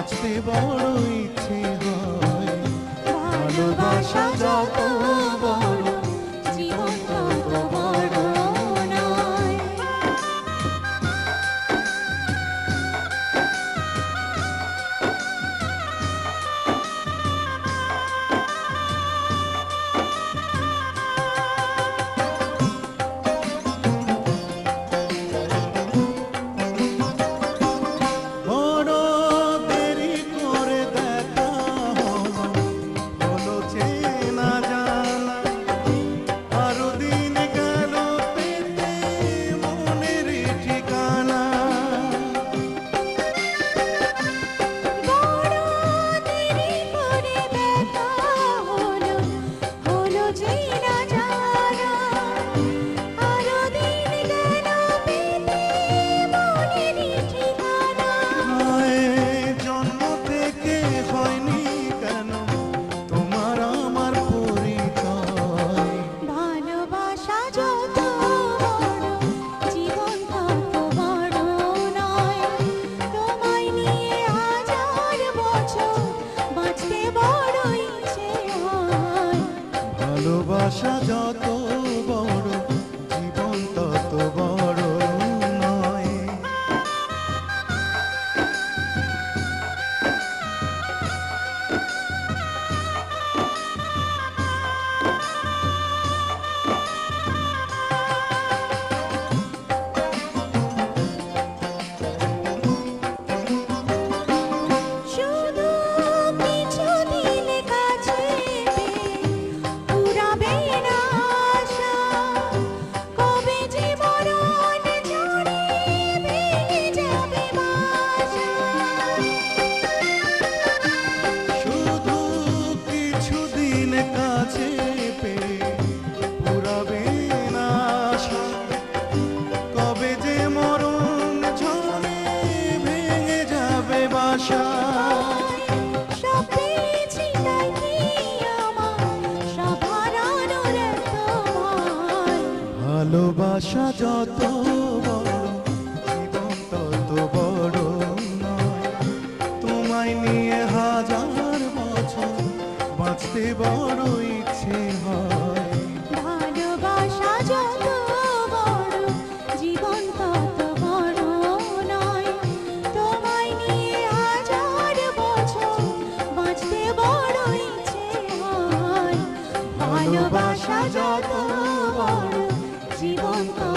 বাঁচতে বড় ইচ্ছে হয়। ভালোবাসা যত বড় জীবন তত বড় নয়। বড় দেরি করে দেখা হলো চেনা জানা, আরো দিন গেল পেতে মনের ঠিকানা। বড় দেরি করে দেখা হলো, হলো চেনা জানা, আরো দিন গেল পেতে মনেরই ঠিকানা। হায়, জন্ম থেকে হয়নি কেন তোমার আমার পরিচয়। ভালোবাসা যত বড় জীবন তত বড় নয়। তোমায় নিয়ে হাজার বছর বাঁচতে বড় ইচ্ছে হয়। ভালোবাসা যত বড় জীবন তত বড় নয়। শুধু কিছুদিন কাছে পুরাবে না আশা, কবে যে মরণ ঝরে ভেঙে যাবে বাসা। শুধু কিছুদিন কাছে পেয়ে পুরাবে না আশা, কবে যে মরণ ঝরে ভেঙে যাবে বাসা। সব পেয়েছি তাই কি আমার, সব হারানোর এত ভয়। ভালোবাসা যত বড় জীবন তত বড় নয়। তোমায় নিয়ে হাজার বছর বাঁচতে বড় ইচ্ছে হয়। ভালোবাসা যত বড় জীবন তত বড় নয়। তোমায় নিয়ে হাজার বছর বাঁচতে বড় ইচ্ছে হয়। ভালোবাসা যত বড় জীবন তত